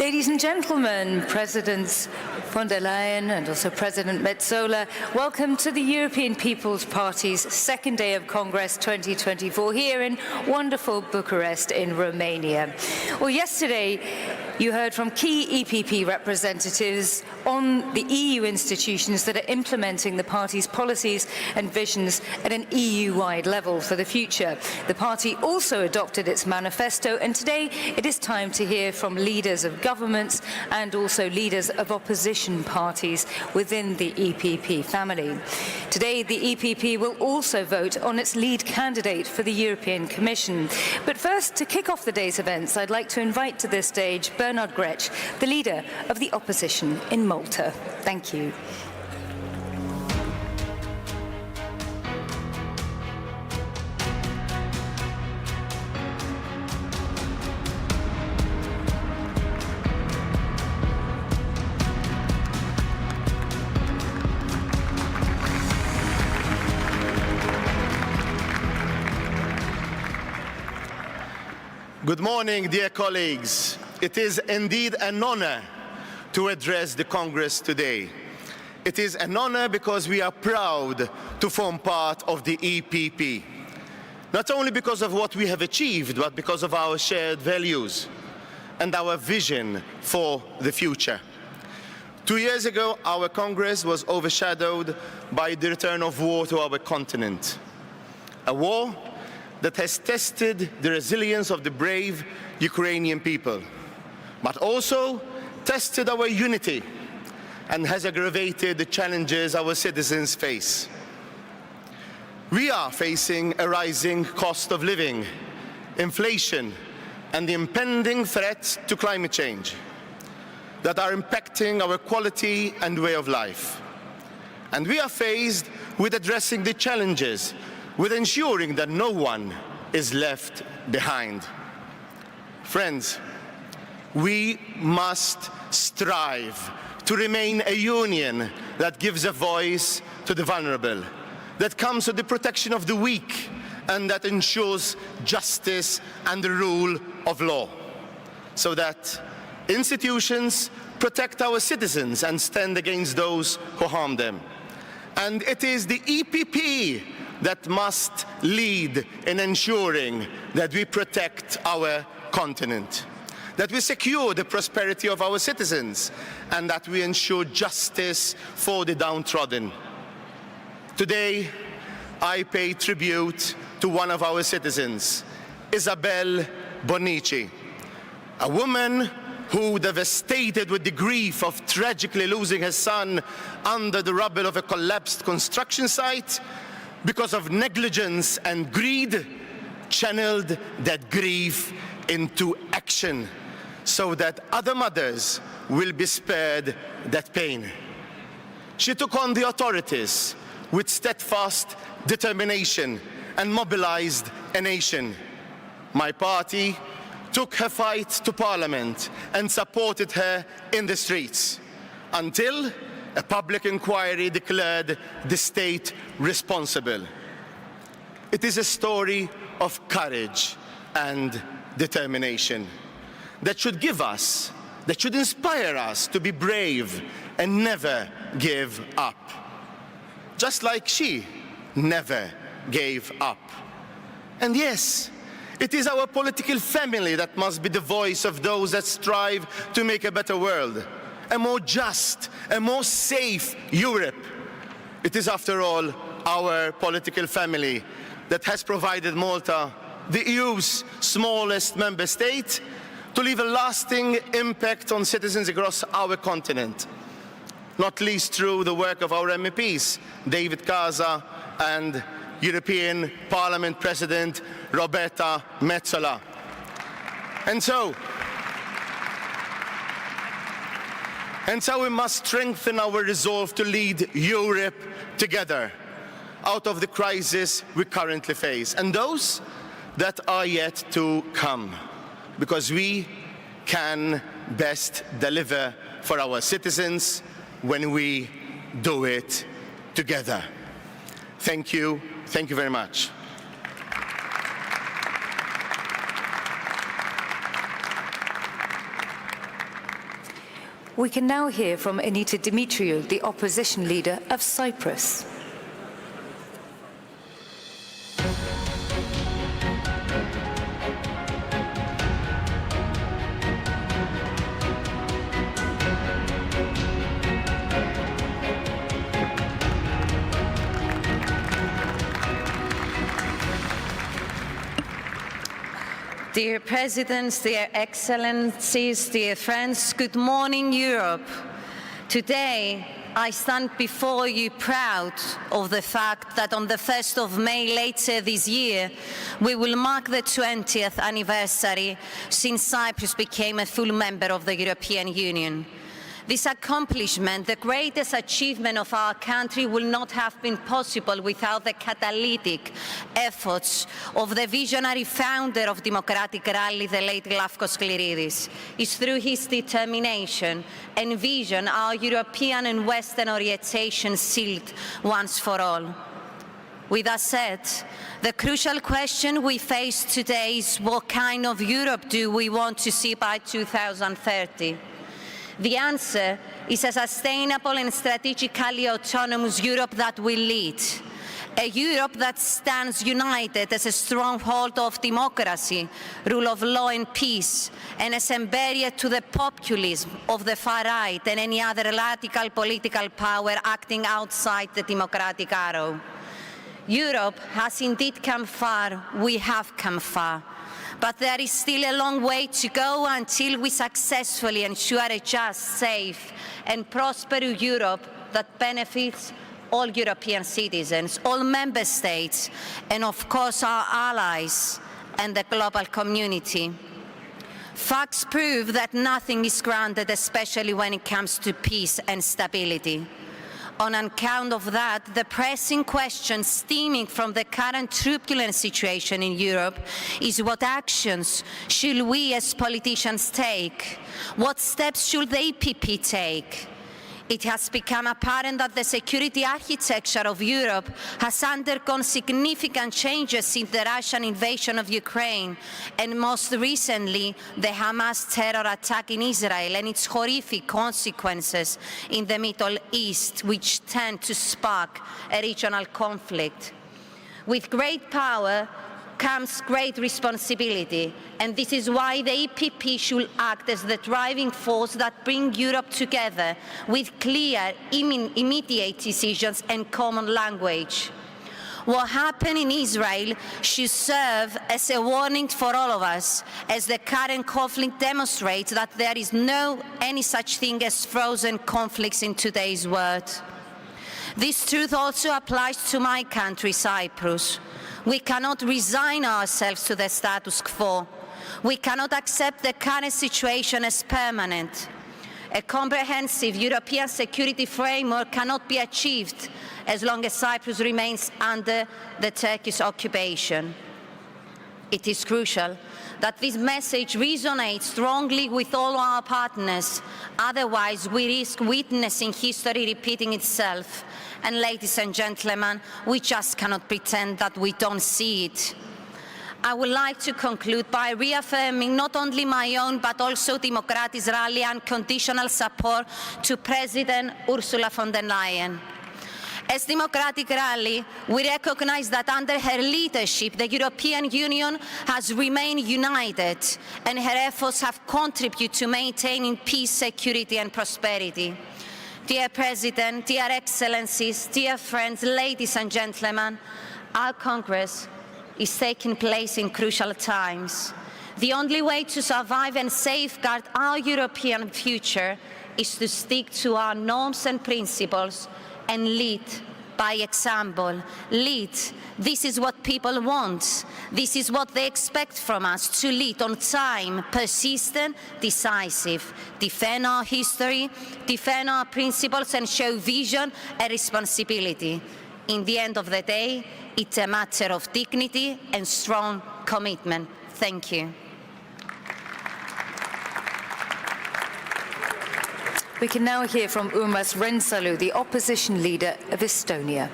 Ladies and gentlemen, Presidents von der Leyen and also President Metsola, welcome to the European People's Party's second day of Congress 2024 here in wonderful Bucharest in Romania. Well, yesterday you heard from key EPP representatives on the EU institutions that are implementing the party's policies and visions at an EU-wide level for the future. The party also adopted its manifesto, and today it is time to hear from leaders of governments and also leaders of opposition parties within the EPP family. Today, the EPP will also vote on its lead candidate for the European Commission. But first, to kick off the day's events, I'd like to invite to this stage Grech, the leader of the opposition in Malta. Thank you. Good morning, dear colleagues. It is indeed an honor to address the Congress today. It is an honor because we are proud to form part of the EPP. Not only because of what we have achieved, but because of our shared values and our vision for the future. 2 years ago, our Congress was overshadowed by the return of war to our continent. A war that has tested the resilience of the brave Ukrainian people, but also tested our unity and has aggravated the challenges our citizens face. We are facing a rising cost of living, inflation, and the impending threat to climate change that are impacting our quality and way of life. And we are faced with addressing the challenges, with ensuring that no one is left behind. Friends, we must strive to remain a union that gives a voice to the vulnerable, that comes to the protection of the weak, and that ensures justice and the rule of law, so that institutions protect our citizens and stand against those who harm them. And it is the EPP that must lead in ensuring that we protect our continent, that we secure the prosperity of our citizens, and that we ensure justice for the downtrodden. Today, I pay tribute to one of our citizens, Isabel Bonici, a woman who, devastated with the grief of tragically losing her son under the rubble of a collapsed construction site, because of negligence and greed, channeled that grief into action so that other mothers will be spared that pain. She took on the authorities with steadfast determination and mobilized a nation. My party took her fight to Parliament and supported her in the streets until a public inquiry declared the state responsible. It is a story of courage and determination that should inspire us to be brave and never give up, just like she never gave up. And yes, it is our political family that must be the voice of those that strive to make a better world, a more just, a more safe Europe. It is, after all, our political family that has provided Malta, the EU's smallest member state, to leave a lasting impact on citizens across our continent, not least through the work of our MEPs, David Casa and European Parliament President Roberta Metsola. And so we must strengthen our resolve to lead Europe together out of the crisis we currently face, and those that are yet to come, because we can best deliver for our citizens when we do it together. Thank you very much. We can now hear from Annita Demetriou, the opposition leader of Cyprus. Dear Presidents, dear Excellencies, dear friends, good morning, Europe. Today, I stand before you proud of the fact that on the 1st of May later this year, we will mark the 20th anniversary since Cyprus became a full member of the European Union. This accomplishment, the greatest achievement of our country, will not have been possible without the catalytic efforts of the visionary founder of Democratic Rally, the late Glafkos Skliridis. It's through his determination and vision our European and Western orientation sealed once for all. With that said, the crucial question we face today is what kind of Europe do we want to see by 2030? The answer is a sustainable and strategically autonomous Europe that will lead. A Europe that stands united as a stronghold of democracy, rule of law and peace, and as a barrier to the populism of the far right and any other radical political power acting outside the democratic arrow. Europe has indeed come far, we have come far. But there is still a long way to go until we successfully ensure a just, safe, and prosperous Europe that benefits all European citizens, all member states, and of course our allies and the global community. Facts prove that nothing is granted, especially when it comes to peace and stability. On account of that, the pressing question stemming from the current turbulent situation in Europe is what actions should we as politicians take? What steps should the EPP take? It has become apparent that the security architecture of Europe has undergone significant changes since the Russian invasion of Ukraine, and most recently, the Hamas terror attack in Israel and its horrific consequences in the Middle East, which tend to spark a regional conflict. With great power comes great responsibility, and this is why the EPP should act as the driving force that brings Europe together with clear, immediate decisions and common language. What happened in Israel should serve as a warning for all of us, as the current conflict demonstrates that there is no any such thing as frozen conflicts in today's world. This truth also applies to my country, Cyprus. We cannot resign ourselves to the status quo. We cannot accept the current situation as permanent. A comprehensive European security framework cannot be achieved as long as Cyprus remains under the Turkish occupation. It is crucial that this message resonates strongly with all our partners. Otherwise, we risk witnessing history repeating itself. And ladies and gentlemen, we just cannot pretend that we don't see it. I would like to conclude by reaffirming not only my own but also Democratic Rally unconditional support to President Ursula von der Leyen. As Democratic Rally, we recognize that under her leadership, the European Union has remained united and her efforts have contributed to maintaining peace, security and prosperity. Dear President, dear Excellencies, dear friends, ladies and gentlemen, our Congress is taking place in crucial times. The only way to survive and safeguard our European future is to stick to our norms and principles and lead by example. Lead. This is what people want. This is what they expect from us, to lead on time, persistent, decisive, defend our history, defend our principles and show vision and responsibility. In the end of the day, it's a matter of dignity and strong commitment. Thank you. We can now hear from Urmas Reinsalu, the opposition leader of Estonia.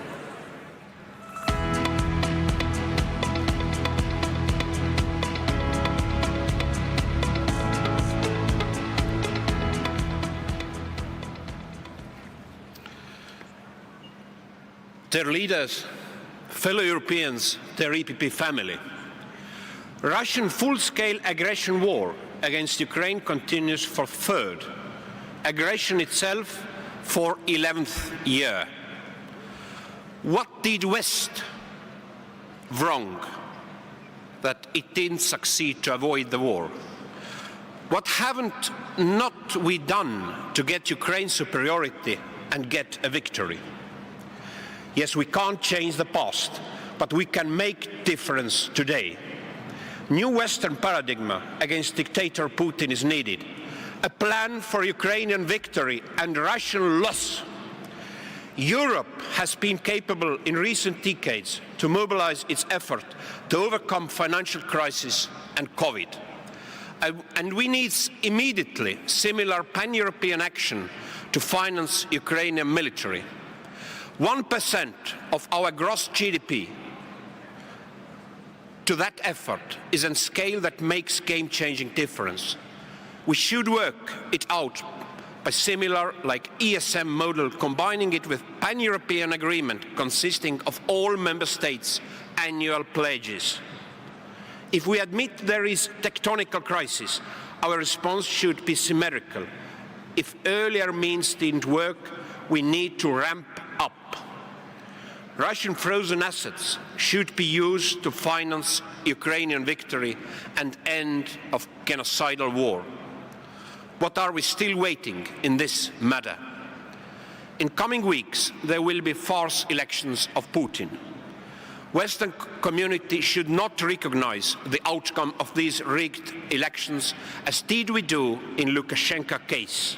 dear leaders, fellow Europeans, dear EPP family, Russian full-scale aggression war against Ukraine continues for third, aggression itself for 11th year. What did West wrong that it didn't succeed to avoid the war? What haven't not we done to get Ukraine's superiority and get a victory? Yes, we can't change the past, but we can make difference today. New Western paradigm against dictator Putin is needed. A plan for Ukrainian victory and Russian loss. Europe has been capable in recent decades to mobilize its effort to overcome financial crisis and COVID. And we need immediately similar pan-European action to finance Ukrainian military. 1% of our gross GDP to that effort is a scale that makes game-changing difference. We should work it out by similar like ESM model, combining it with pan-European agreement consisting of all member states' annual pledges. If we admit there is tectonic crisis, our response should be symmetrical. If earlier means didn't work, we need to ramp up. Russian frozen assets should be used to finance Ukrainian victory and end of genocidal war. What are we still waiting in this matter? In coming weeks, there will be farce elections of Putin. Western community should not recognize the outcome of these rigged elections as did we do in Lukashenko case.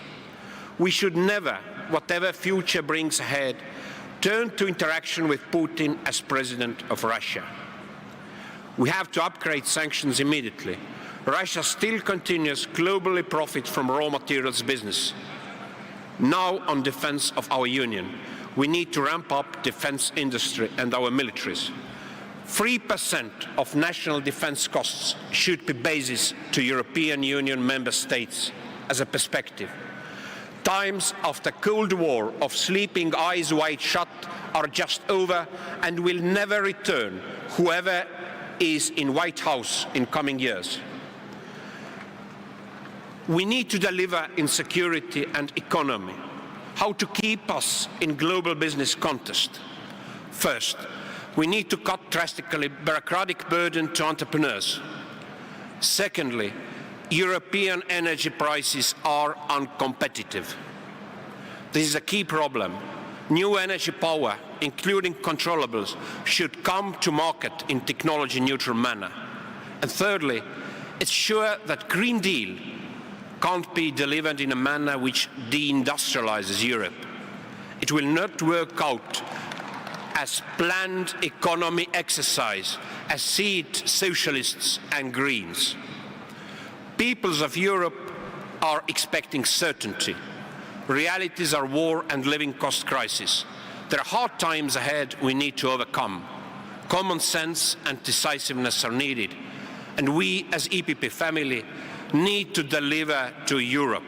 We should never, whatever future brings ahead, turn to interaction with Putin as president of Russia. We have to upgrade sanctions immediately. Russia still continues globally profit from raw materials business. Now on defense of our union, we need to ramp up defense industry and our militaries. 3% of national defense costs should be basis to European Union member states as a perspective. Times after Cold War of sleeping eyes wide shut are just over and will never return, whoever is in White House in coming years. We need to deliver in security and economy. How to keep us in global business contest? First, we need to cut drastically bureaucratic burden to entrepreneurs. Secondly, European energy prices are uncompetitive. This is a key problem. New energy power, including controllables, should come to market in technology-neutral manner. And thirdly, it's sure that Green Deal can't be delivered in a manner which deindustrializes Europe. It will not work out as planned economy exercise, as see it socialists and Greens. Peoples of Europe are expecting certainty. Realities are war and living cost crisis. There are hard times ahead we need to overcome. Common sense and decisiveness are needed. And we as EPP family need to deliver to Europe.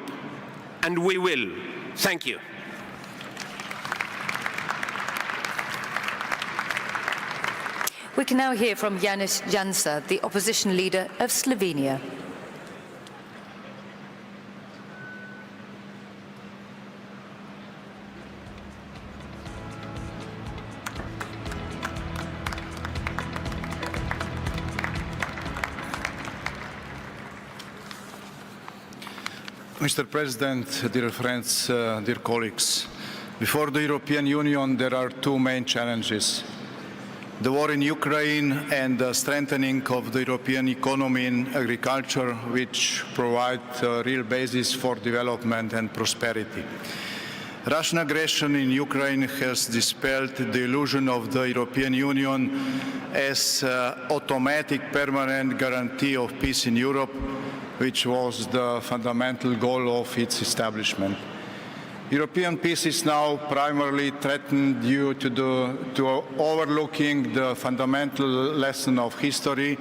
And we will. Thank you. We can now hear from Jansa, the opposition leader of Slovenia. Mr. President, dear friends, dear colleagues, before the European Union there are two main challenges. The war in Ukraine and the strengthening of the European economy and agriculture, which provide a real basis for development and prosperity. Russian aggression in Ukraine has dispelled the illusion of the European Union as an automatic permanent guarantee of peace in Europe, which was the fundamental goal of its establishment. European peace is now primarily threatened due to overlooking the fundamental lesson of history,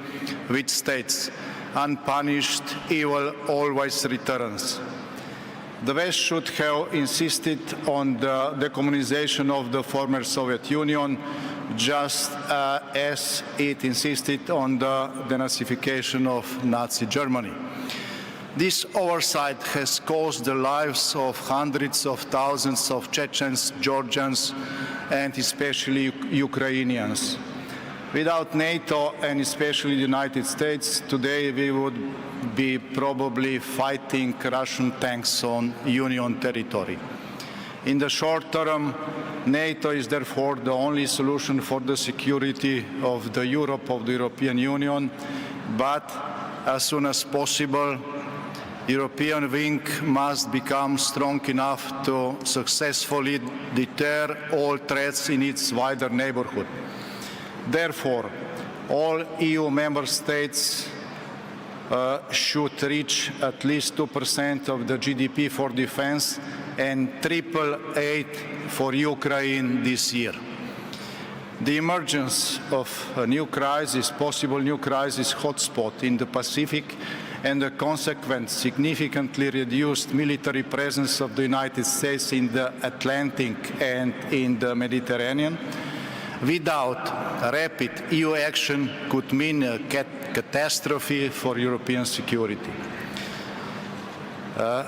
which states, unpunished evil always returns. The West should have insisted on the decommunization of the former Soviet Union, just as it insisted on the denazification of Nazi Germany. This oversight has caused the lives of hundreds of thousands of Chechens, Georgians, and especially Ukrainians. Without NATO and especially the United States, today we would be probably fighting Russian tanks on Union territory. In the short term, NATO is therefore the only solution for the security of the Europe, of the European Union, but as soon as possible, European wing must become strong enough to successfully deter all threats in its wider neighborhood. Therefore, all EU member states should reach at least 2% of the GDP for defense and triple aid for Ukraine this year. The emergence of a new crisis, possible new crisis hotspot in the Pacific, and the consequent significantly reduced military presence of the United States in the Atlantic and in the Mediterranean, without rapid EU action could mean a catastrophe for European security.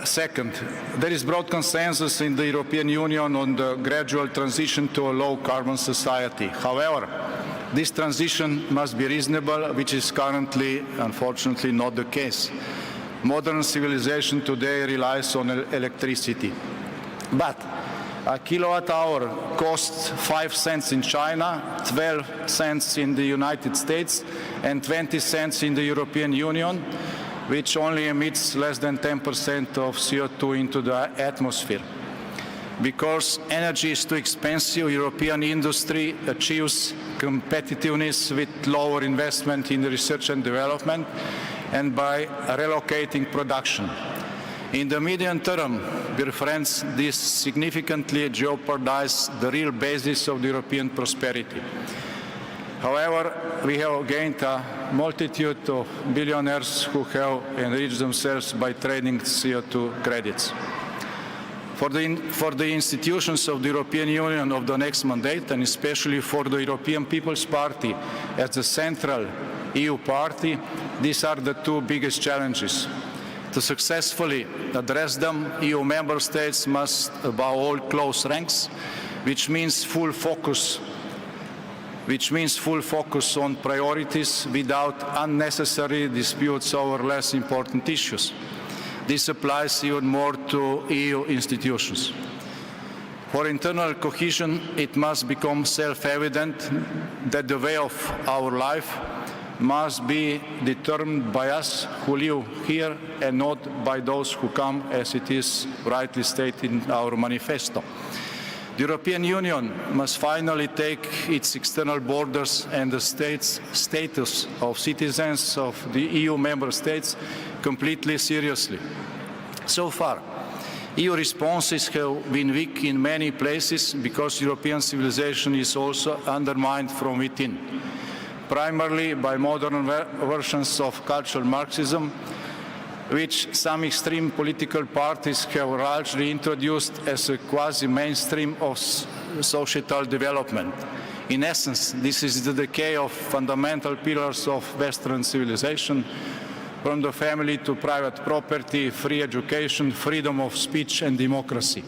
Second, there is broad consensus in the European Union on the gradual transition to a low-carbon society. However, this transition must be reasonable, which is currently, unfortunately, not the case. Modern civilization today relies on electricity. But a kilowatt hour costs 5 cents in China, 12 cents in the United States, and 20 cents in the European Union, which only emits less than 10% of CO2 into the atmosphere. Because energy is too expensive, European industry achieves competitiveness with lower investment in research and development and by relocating production. In the medium term, dear friends, this significantly jeopardizes the real basis of the European prosperity. However, we have gained a multitude of billionaires who have enriched themselves by trading CO2 credits. For the institutions of the European Union of the next mandate, and especially for the European People's Party as the central EU party, these are the two biggest challenges. To successfully address them, EU member states must above all close ranks, which means full focus on priorities without unnecessary disputes over less important issues. This applies even more to EU institutions. For internal cohesion, it must become self-evident that the way of our life must be determined by us who live here and not by those who come, as it is rightly stated in our manifesto. The European Union must finally take its external borders and the status of citizens of the EU member states completely seriously. So far, EU responses have been weak in many places because European civilization is also undermined from within, primarily by modern versions of cultural Marxism, which some extreme political parties have largely introduced as a quasi-mainstream of societal development. In essence, this is the decay of fundamental pillars of Western civilization, from the family to private property, free education, freedom of speech and democracy.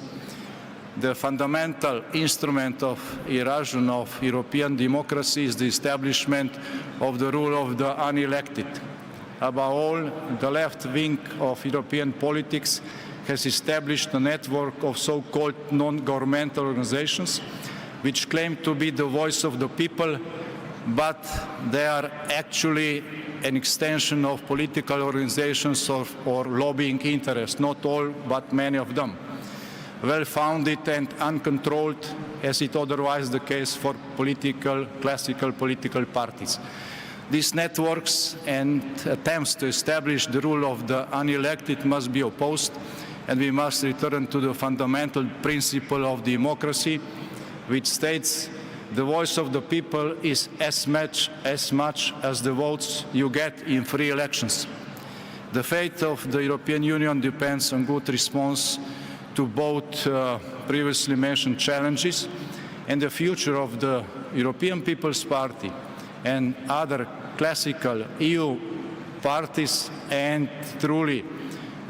The fundamental instrument of erosion of European democracy is the establishment of the rule of the unelected. Above all, the left wing of European politics has established a network of so-called non-governmental organizations which claim to be the voice of the people, but they are actually an extension of political organizations or lobbying interests, not all, but many of them, well-founded and uncontrolled, as is otherwise the case for classical political parties. These networks and attempts to establish the rule of the unelected must be opposed, and we must return to the fundamental principle of democracy, which states the voice of the people is as much as the votes you get in free elections. The fate of the European Union depends on good response to both previously mentioned challenges and the future of the European People's Party and other classical EU parties, and truly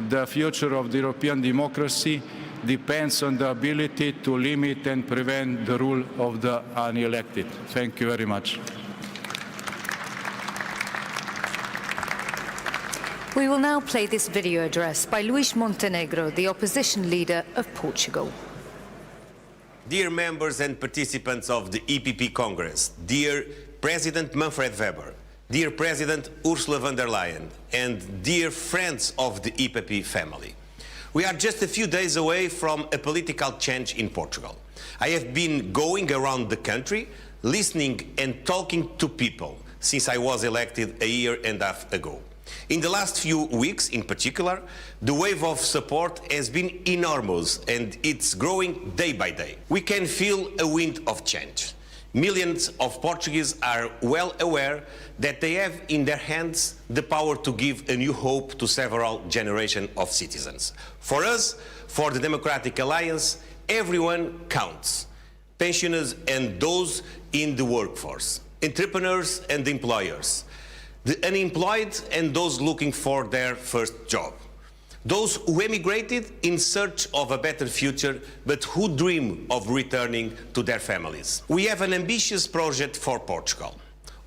the future of the European democracy depends on the ability to limit and prevent the rule of the unelected. Thank you very much. We will now play this video address by Luís Montenegro, the opposition leader of Portugal. Dear members and participants of the EPP Congress, dear President Manfred Weber, dear President Ursula von der Leyen, and dear friends of the EPP family. We are just a few days away from a political change in Portugal. I have been going around the country, listening and talking to people since I was elected a year and a half ago. In the last few weeks, in particular, the wave of support has been enormous and it's growing day by day. We can feel a wind of change. Millions of Portuguese are well aware that they have in their hands the power to give a new hope to several generations of citizens. For us, for the Democratic Alliance, everyone counts. Pensioners and those in the workforce, entrepreneurs and employers, the unemployed and those looking for their first job, those who emigrated in search of a better future but who dream of returning to their families. We have an ambitious project for Portugal.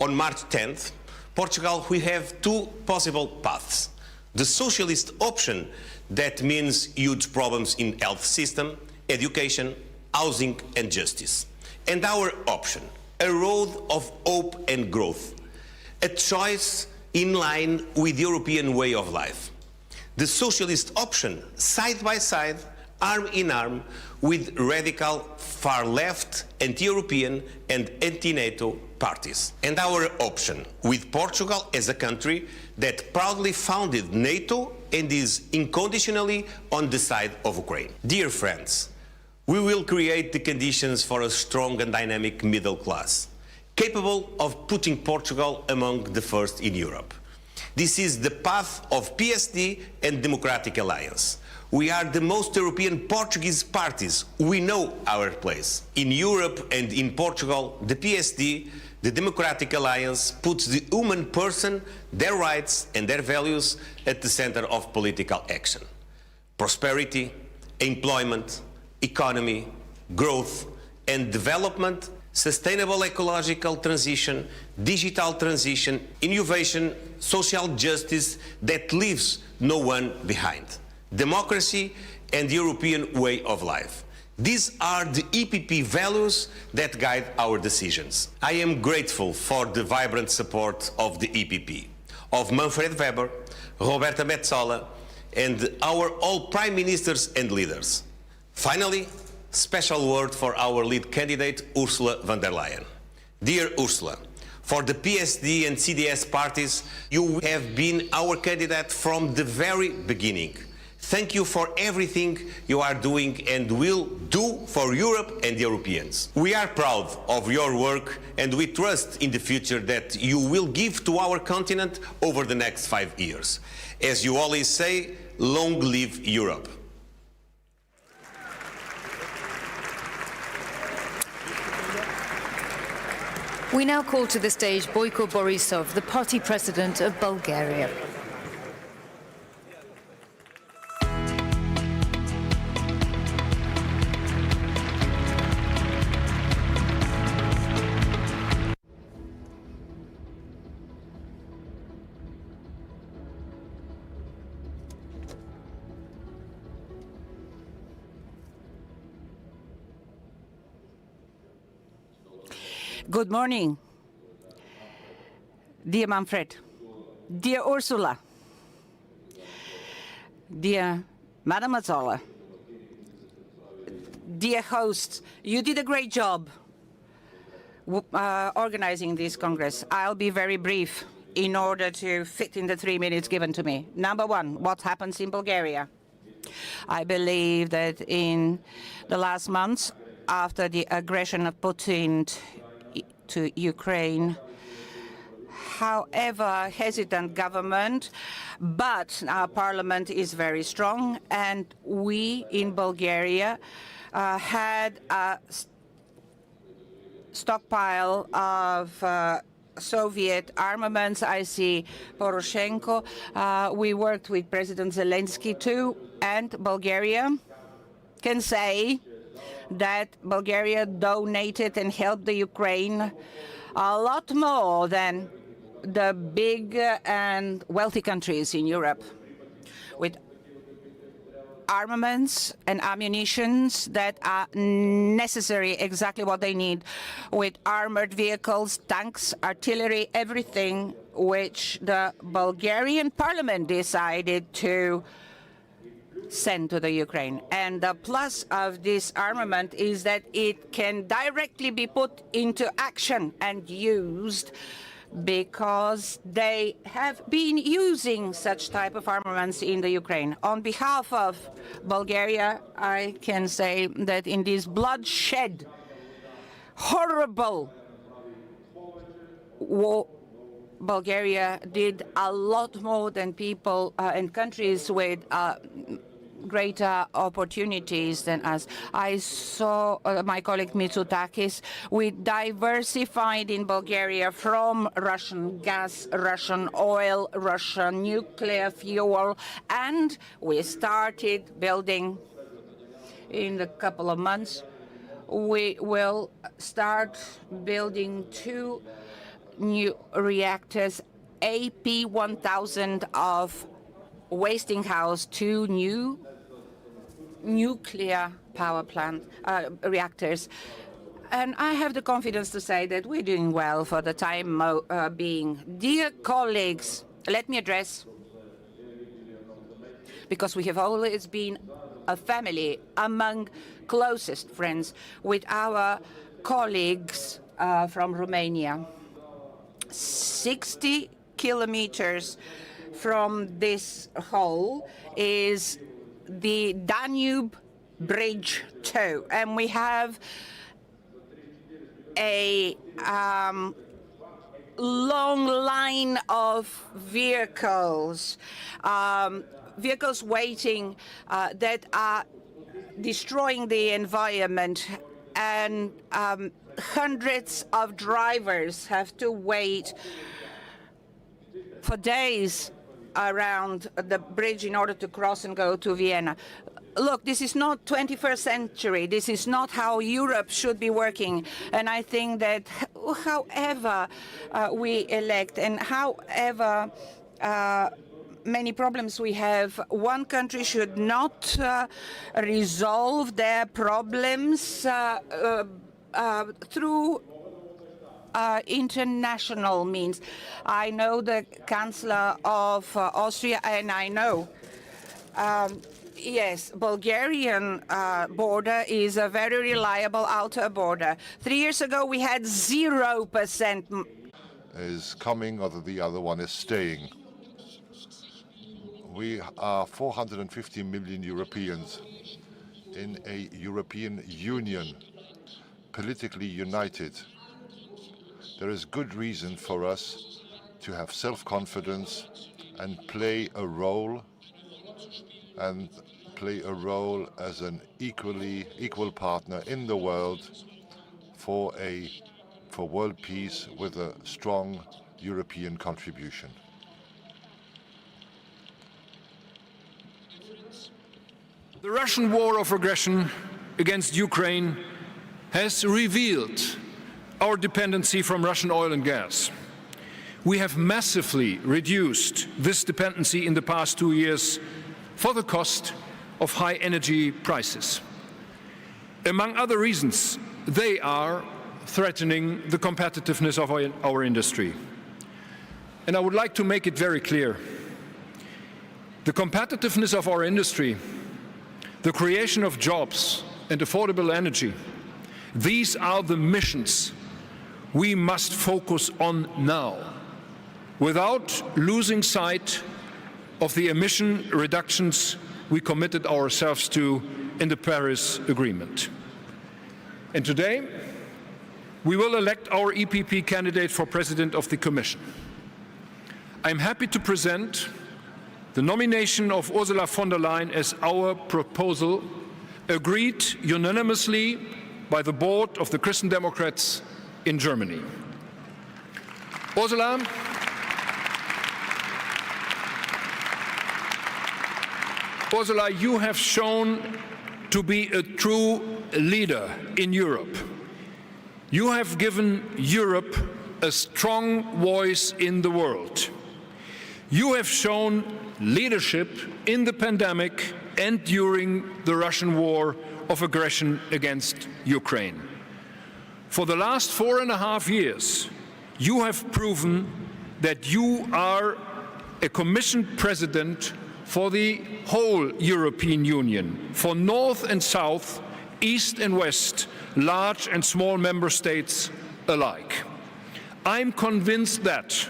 On March 10th, Portugal will have two possible paths. The socialist option, that means huge problems in health system, education, housing and justice. And our option, a road of hope and growth, a choice in line with the European way of life. The socialist option, side by side, arm in arm, with radical far-left, anti-European and anti-NATO parties. And our option, with Portugal as a country that proudly founded NATO and is unconditionally on the side of Ukraine. Dear friends, we will create the conditions for a strong and dynamic middle class, capable of putting Portugal among the first in Europe. This is the path of PSD and Democratic Alliance. We are the most European Portuguese parties. We know our place. In Europe and in Portugal, the PSD, the Democratic Alliance, puts the human person, their rights and their values at the center of political action. Prosperity, employment, economy, growth and development, sustainable ecological transition, digital transition, innovation, social justice that leaves no one behind. Democracy and the European way of life. These are the EPP values that guide our decisions. I am grateful for the vibrant support of the EPP, of Manfred Weber, Roberta Metsola, and our all prime ministers and leaders. Finally, special word for our lead candidate, Ursula von der Leyen. Dear Ursula, for the PSD and CDS parties, you have been our candidate from the very beginning. Thank you for everything you are doing and will do for Europe and the Europeans. We are proud of your work and we trust in the future that you will give to our continent over the next 5 years. As you always say, long live Europe. We now call to the stage Boyko Borisov, the party president of Bulgaria. Good morning, dear Manfred, dear Ursula, dear Madam Metsola, dear hosts. You did a great job organizing this Congress. I'll be very brief in order to fit in the 3 minutes given to me. Number one, what happens in Bulgaria? I believe that in the last months, after the aggression of Putin to Ukraine, however hesitant government, but our parliament is very strong, and we in Bulgaria had a stockpile of Soviet armaments. I see Poroshenko. We worked with President Zelensky too, and Bulgaria can say that Bulgaria donated and helped the Ukraine a lot more than the big and wealthy countries in Europe, with armaments and ammunitions that are necessary, exactly what they need, with armored vehicles, tanks, artillery, everything which the Bulgarian parliament decided to send to the Ukraine. And the plus of this armament is that it can directly be put into action and used, because they have been using such type of armaments in the Ukraine. On behalf of Bulgaria, I can say that in this bloodshed, horrible war, Bulgaria did a lot more than people and countries with greater opportunities than us. I saw my colleague Mitsotakis. We diversified in Bulgaria from Russian gas, Russian oil, Russian nuclear fuel, and we started building in a couple of months. We will start building 2 new reactors, AP1000 of Westinghouse, 2 new nuclear power plant reactors. And I have the confidence to say that we're doing well for the time being. Dear colleagues, let me address, because we have always been a family among closest friends, with our colleagues from Romania. 60 kilometers from this hole is the Danube Bridge 2, and we have a long line of vehicles, vehicles waiting that are destroying the environment, and hundreds of drivers have to wait for days around the bridge in order to cross and go to Vienna. Look, this is not 21st century. This is not how Europe should be working. And I think that however we elect and however many problems we have, one country should not resolve their problems through international means. I know the Chancellor of Austria, and I know, yes, Bulgarian border is a very reliable outer border. 3 years ago, we had 0%. Is coming, or the other one is staying. We are 450 million Europeans in a European Union, politically united. There is good reason for us to have self-confidence and play a role as an equal partner in the world for world peace with a strong European contribution. The Russian war of aggression against Ukraine has revealed our dependency from Russian oil and gas. We have massively reduced this dependency in the past 2 years for the cost of high energy prices. Among other reasons, they are threatening the competitiveness of our industry. And I would like to make it very clear. The competitiveness of our industry, the creation of jobs and affordable energy, these are the missions we must focus on now, without losing sight of the emission reductions we committed ourselves to in the Paris Agreement. And today, we will elect our EPP candidate for President of the Commission. I'm happy to present the nomination of Ursula von der Leyen as our proposal, agreed unanimously by the board of the Christian Democrats in Germany. Ursula, you have shown to be a true leader in Europe. You have given Europe a strong voice in the world. You have shown leadership in the pandemic and during the Russian war of aggression against Ukraine. For the last 4.5 years, you have proven that you are a Commission President for the whole European Union, for North and South, East and West, large and small member states alike. I'm convinced that,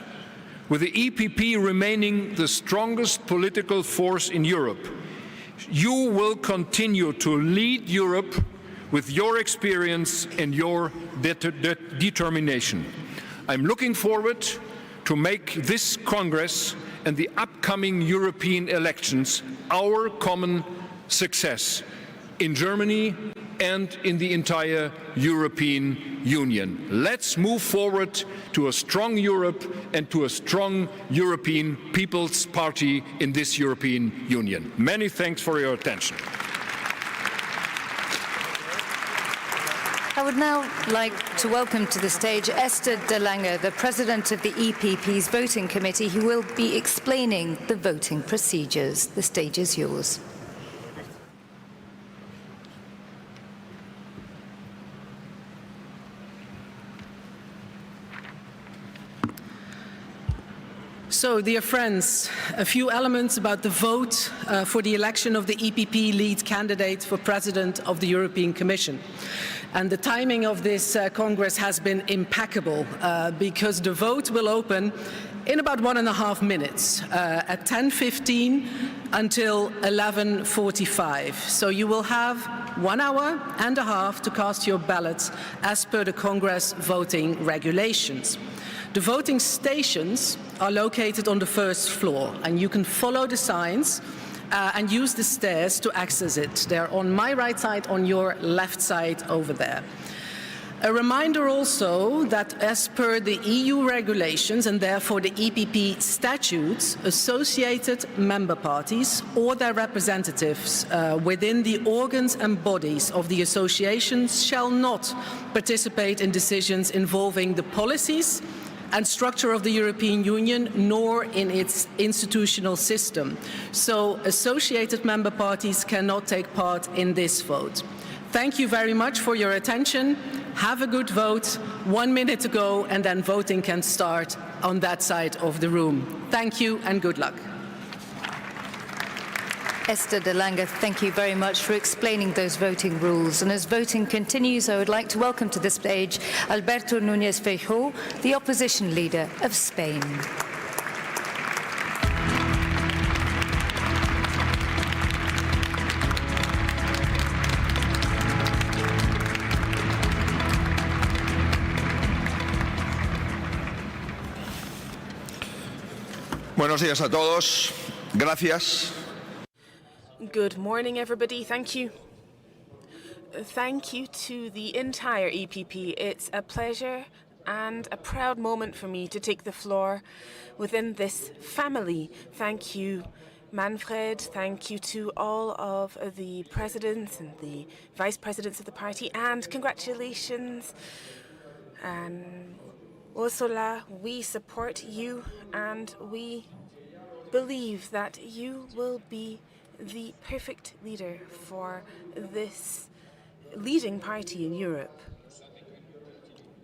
with the EPP remaining the strongest political force in Europe, you will continue to lead Europe with your experience and your determination. I'm looking forward to make this Congress and the upcoming European elections our common success in Germany and in the entire European Union. Let's move forward to a strong Europe and to a strong European People's Party in this European Union. Many thanks for your attention. I would now like to welcome to the stage Esther de Lange, the President of the EPP's Voting Committee, who will be explaining the voting procedures. The stage is yours. So, dear friends, a few elements about the vote for the election of the EPP lead candidate for President of the European Commission. And the timing of this Congress has been impeccable because the vote will open in about 1.5 minutes at 10:15 until 11:45. So you will have 1.5 hours to cast your ballots as per the Congress voting regulations. The voting stations are located on the first floor, and you can follow the signs and use the stairs to access it. They're on my right side, on your left side over there. A reminder also that as per the EU regulations and therefore the EPP statutes, associated member parties or their representatives within the organs and bodies of the associations shall not participate in decisions involving the policies and structure of the European Union, nor in its institutional system. So associated member parties cannot take part in this vote. Thank you very much for your attention. Have a good vote. 1 minute to go, and then voting can start on that side of the room. Thank you and good luck. Esther de Lange, thank you very much for explaining those voting rules. And as voting continues, I would like to welcome to the stage Alberto Núñez Feijoo, the opposition leader of Spain. Buenos días a todos. Gracias. Good morning, everybody. Thank you. Thank you to the entire EPP. It's a pleasure and a proud moment for me to take the floor within this family. Thank you, Manfred. Thank you to all of the presidents and the vice presidents of the party. And congratulations, Ursula. We support you and we believe that you will be the perfect leader for this leading party in Europe,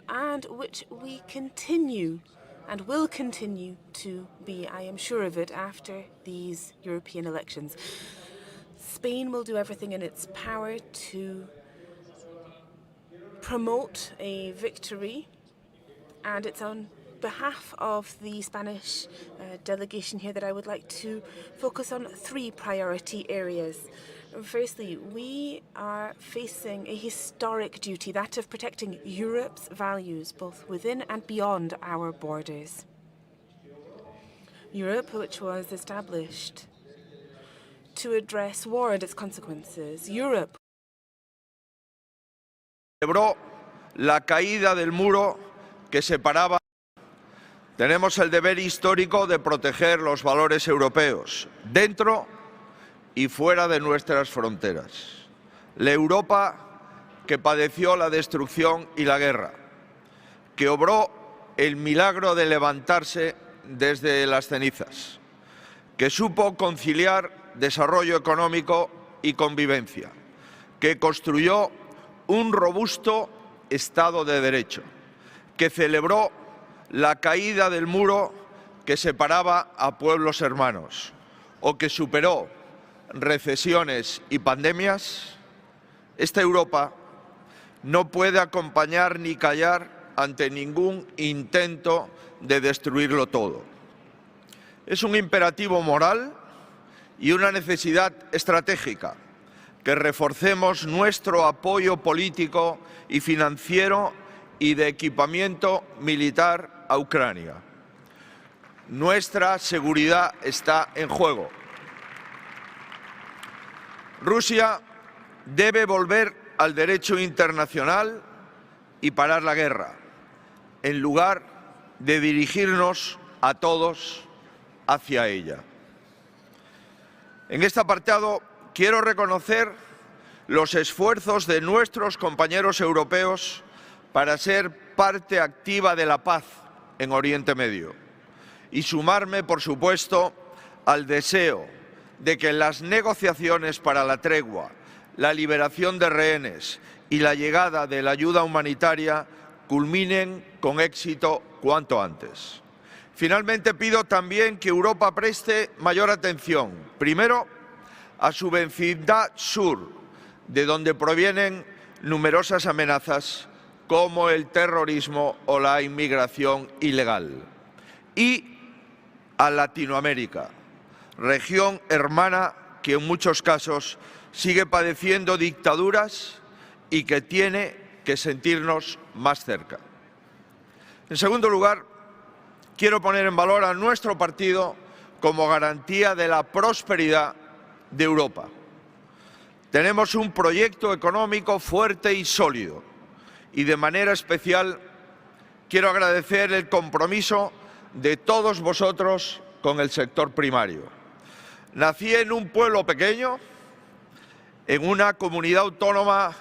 and which we continue and will continue to be, I am sure of it, after these European elections. Spain will do everything in its power to promote a victory, and it's on behalf of the Spanish delegation here that I would like to focus on 3 priority areas. Firstly, we are facing a historic duty, that of protecting Europe's values, both within and beyond our borders. Europe, which was established to address war and its consequences. Europe celebró la caída del muro que separaba. Tenemos el deber histórico de proteger los valores europeos, dentro y fuera de nuestras fronteras. La Europa que padeció la destrucción y la guerra, que obró el milagro de levantarse desde las cenizas, que supo conciliar desarrollo económico y convivencia, que construyó un robusto Estado de Derecho, que celebró la caída del muro que separaba a pueblos hermanos, o que superó recesiones y pandemias. Esta Europa no puede acompañar ni callar ante ningún intento de destruirlo todo. Es un imperativo moral y una necesidad estratégica que reforcemos nuestro apoyo político y financiero y de equipamiento militar a Ucrania. Nuestra seguridad está en juego. Rusia debe volver al derecho internacional y parar la guerra, en lugar de dirigirnos a todos hacia ella. En este apartado quiero reconocer los esfuerzos de nuestros compañeros europeos para ser parte activa de la paz en Oriente Medio y sumarme, por supuesto, al deseo de que las negociaciones para la tregua, la liberación de rehenes y la llegada de la ayuda humanitaria culminen con éxito cuanto antes. Finalmente, pido también que Europa preste mayor atención, primero, a su vecindad sur, de donde provienen numerosas amenazas como el terrorismo o la inmigración ilegal, y a Latinoamérica, región hermana que en muchos casos sigue padeciendo dictaduras y que tiene que sentirnos más cerca. En segundo lugar, quiero poner en valor a nuestro partido como garantía de la prosperidad de Europa. Tenemos un proyecto económico fuerte y sólido y de manera especial quiero agradecer el compromiso de todos vosotros con el sector primario. Nací en un pueblo pequeño, en una comunidad autónoma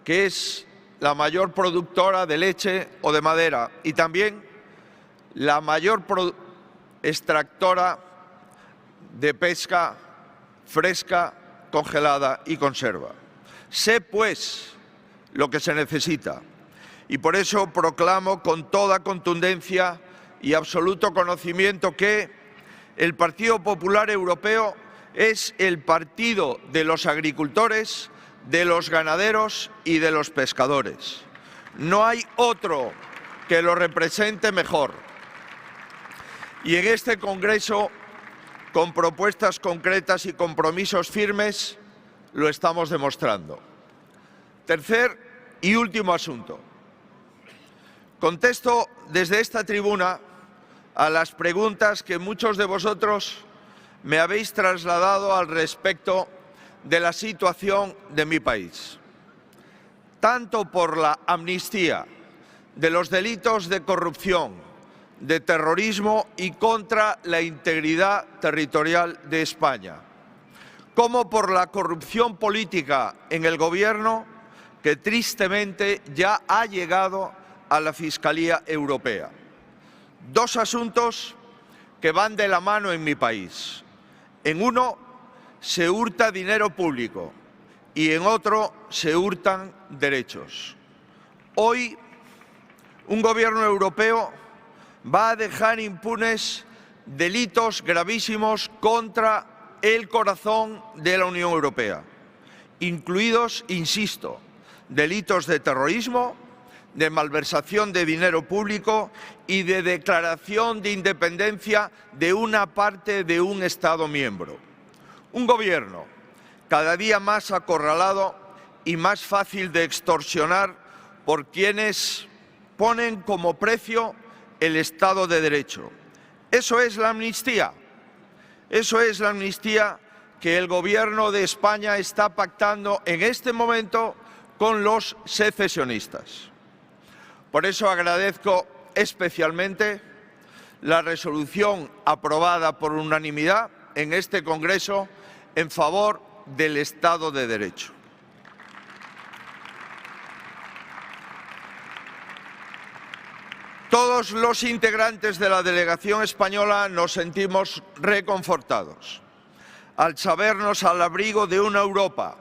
que es la mayor productora de leche o de madera y también la mayor extractora de pesca fresca, congelada y conserva. Sé, pues, lo que se necesita y por eso proclamo con toda contundencia y absoluto conocimiento que el Partido Popular Europeo es el partido de los agricultores, de los ganaderos y de los pescadores. No hay otro que lo represente mejor. Y en este Congreso, con propuestas concretas y compromisos firmes, lo estamos demostrando. Tercer y último asunto. Contesto desde esta tribuna a las preguntas que muchos de vosotros me habéis trasladado al respecto de la situación de mi país. Tanto por la amnistía de los delitos de corrupción, de terrorismo y contra la integridad territorial de España, como por la corrupción política en el Gobierno que tristemente ya ha llegado a la Fiscalía Europea. Dos asuntos que van de la mano en mi país. En uno se hurta dinero público y en otro se hurtan derechos. Hoy un Gobierno europeo va a dejar impunes delitos gravísimos contra el corazón de la Unión Europea, incluidos, insisto, delitos de terrorismo, de malversación de dinero público y de declaración de independencia de una parte de un Estado miembro. Un Gobierno cada día más acorralado y más fácil de extorsionar por quienes ponen como precio el Estado de Derecho. Eso es la amnistía. Eso es la amnistía que el Gobierno de España está pactando en este momento con los secesionistas. Por eso agradezco especialmente la resolución aprobada por unanimidad en este Congreso en favor del Estado de Derecho. Todos los integrantes de la delegación española nos sentimos reconfortados al sabernos al abrigo de una Europa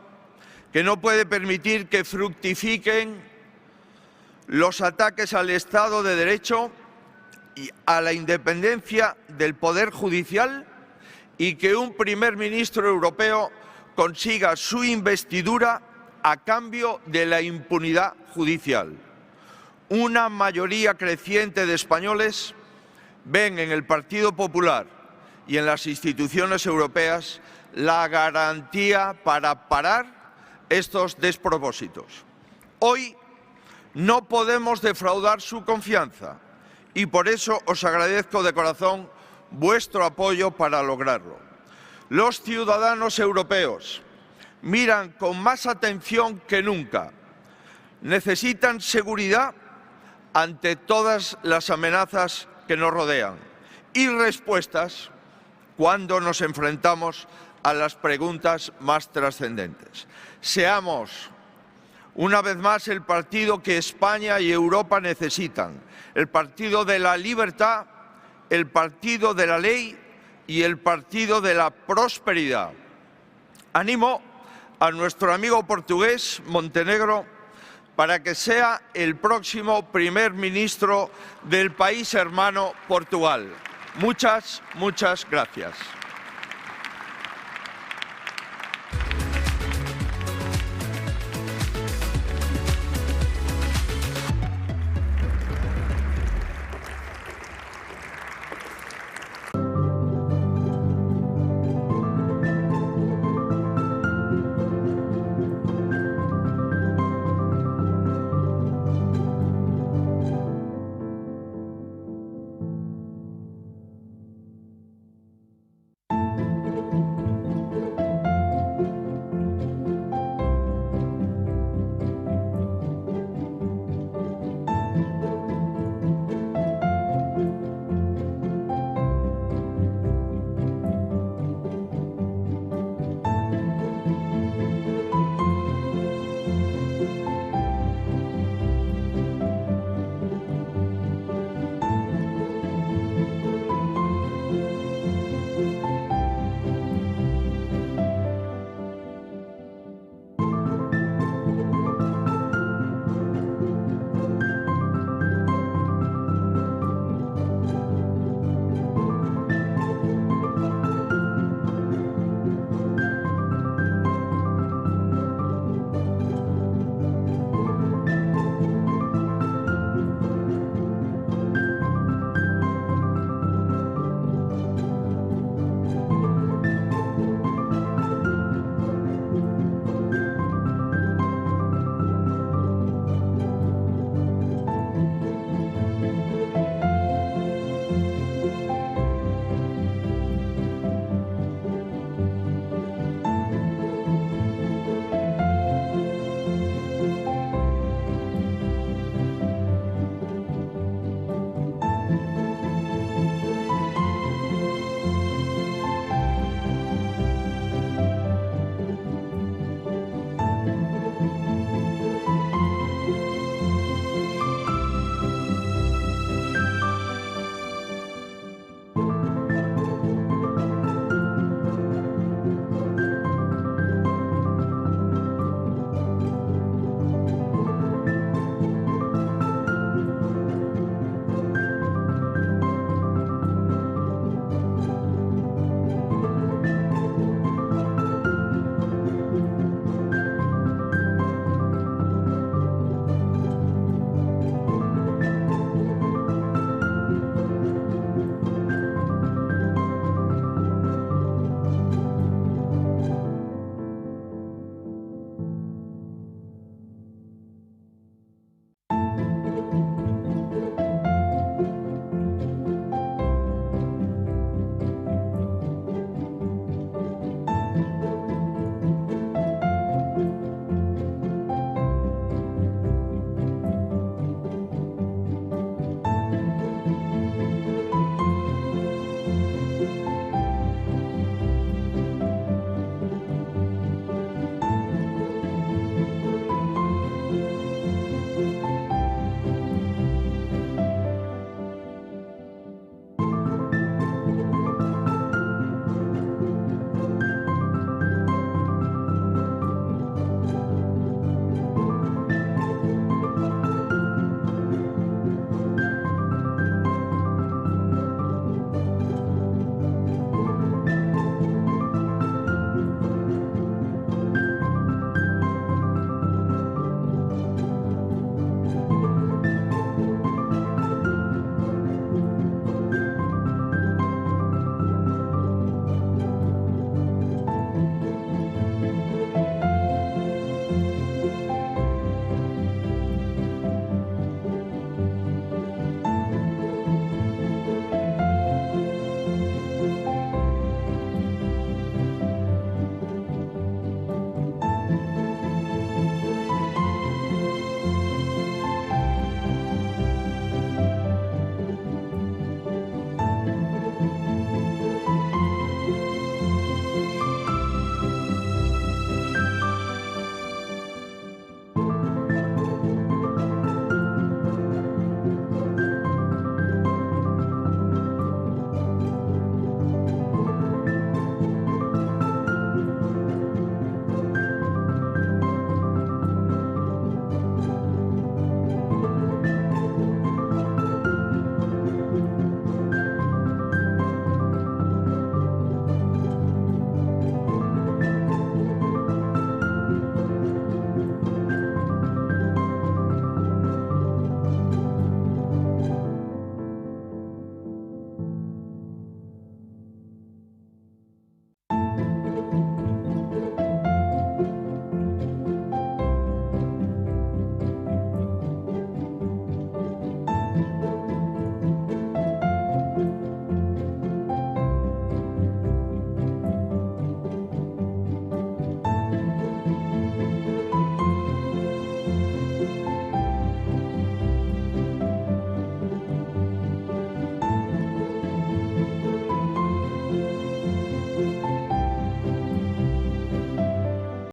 que no puede permitir que fructifiquen los ataques al Estado de Derecho y a la independencia del Poder Judicial y que un primer ministro europeo consiga su investidura a cambio de la impunidad judicial. Una mayoría creciente de españoles ven en el Partido Popular y en las instituciones europeas la garantía para parar estos despropósitos. Hoy no podemos defraudar su confianza y por eso os agradezco de corazón vuestro apoyo para lograrlo. Los ciudadanos europeos miran con más atención que nunca. Necesitan seguridad ante todas las amenazas que nos rodean y respuestas cuando nos enfrentamos a las preguntas más trascendentes. Seamos, una vez más, el partido que España y Europa necesitan, el partido de la libertad, el partido de la ley y el partido de la prosperidad. Animo a nuestro amigo portugués, Montenegro, para que sea el próximo primer ministro del país hermano Portugal. Muchas gracias.